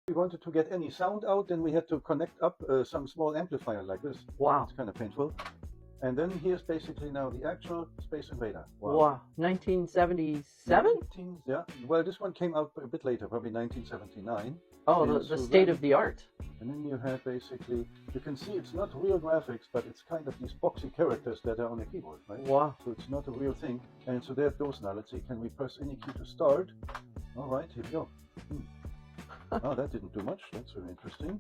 we wanted to get any sound out, then we had to connect up some small amplifier like this. Wow. It's kind of painful. And then here's basically now the actual Space Invader. Wow. 1977? Yeah. Well, this one came out a bit later, probably 1979. Oh, And the so state then- of the art. And then you have basically, you can see it's not real graphics, but it's kind of these boxy characters that are on a keyboard, right? Wow. So it's not a real thing. And so there it goes now. Let's see, can we press any key to start? All right, here we go. Oh, that didn't do much. That's very interesting.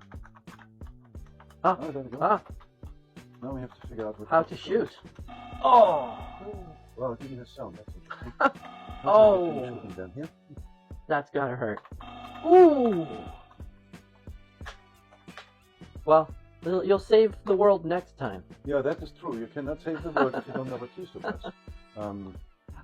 Ah. Oh, there we go. Ah. Now we have to figure out what How to shoot. Oh. Well, it even has sound. That's interesting. Oh. Shooting down here. That's gotta hurt. Ooh. Well, you'll save the world next time. Yeah, that is true. You cannot save the world if you don't know what keys to press.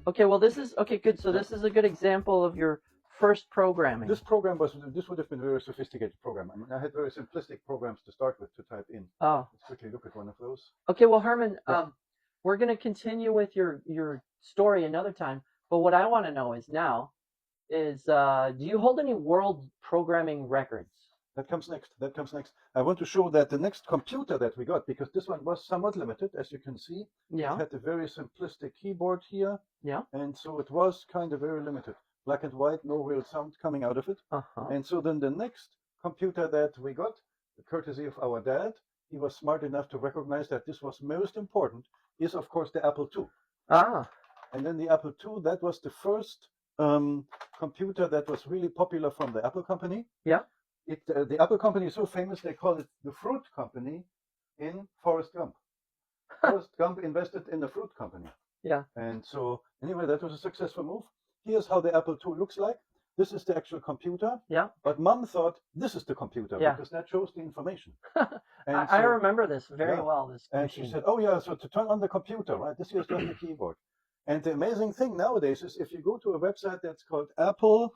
Okay, well, this is okay. Good. So this is a good example of your first programming. This would have been a very sophisticated program. I mean, I had very simplistic programs to start with to type in. Oh. Let's quickly look at one of those. Okay, well, Herman, Yeah. we're going to continue with your story another time. But what I want to know is now is do you hold any world programming records? That comes next. That comes next. I want to show that the next computer that we got, because this one was somewhat limited, as you can see. Yeah. It had a very simplistic keyboard here. Yeah. And so it was kind of very limited. Black and white, no real sound coming out of it. Uh-huh. And so then the next computer that we got, courtesy of our dad, he was smart enough to recognize that this was most important, is of course the Apple II. Ah. And then the Apple II, that was the first computer that was really popular from the Apple company. Yeah. The Apple company is so famous, they call it the Fruit Company in Forrest Gump. Forrest Gump invested in the Fruit Company. Yeah. And so anyway, that was a successful move. Here's how the Apple II looks like. This is the actual computer. Yeah. But Mom thought this is the computer because that shows the information. And I remember this very well. This and machine. she said, "Oh yeah, so to turn on the computer, right? This is just the keyboard." And the amazing thing nowadays is if you go to a website that's called Apple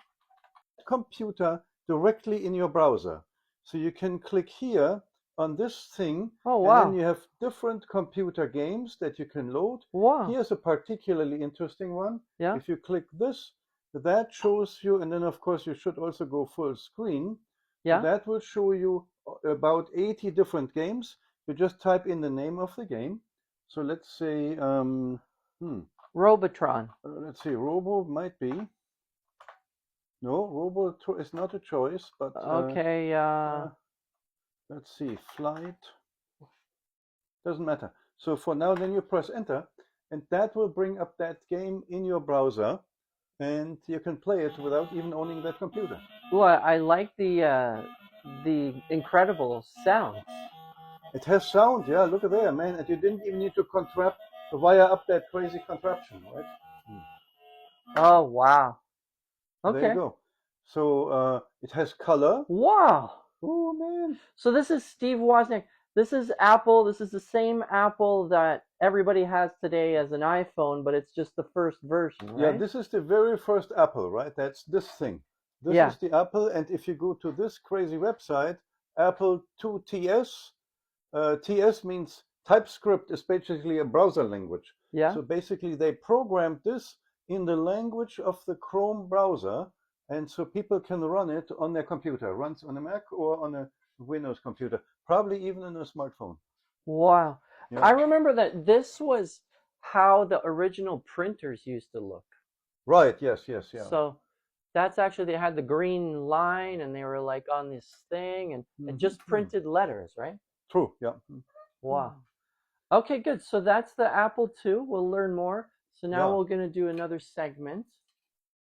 Computer directly in your browser, so you can click here on this thing. Oh wow! And then you have different computer games that you can load. Wow! Here's a particularly interesting one. Yeah. If you click this, that shows you, and then of course you should also go full screen. Yeah. That will show you about 80 different games. You just type in the name of the game. So let's say, Robotron. Let's see, Robo might be. No, Robo is not a choice, but okay. Let's see, Flight. Doesn't matter. So for now, then you press enter, and that will bring up that game in your browser, and you can play it without even owning that computer. Well, I like the incredible sounds. It has sound, yeah. Look at there, man, and you didn't even need to wire up that crazy contraption, right? Oh wow! Okay. There you go. So it has color. Wow! Oh man! So this is Steve Wozniak. This is Apple. This is the same Apple that everybody has today as an iPhone, but it's just the first version, right? Yeah, this is the very first Apple, right? That's this thing. This is the Apple, and if you go to this crazy website, Apple II TS, TS means TypeScript is basically a browser language. Yeah. So basically they programmed this in the language of the Chrome browser, and so people can run it on their computer. Runs on a Mac or on a Windows computer, probably even on a smartphone. Wow. Yeah. I remember that this was how the original printers used to look. Right, yes, yeah. So that's actually, they had the green line and they were like on this thing and it just printed letters, right? True, yeah. Wow. Okay, good. So that's the Apple II. We'll learn more. So now Yeah. we're going to do another segment.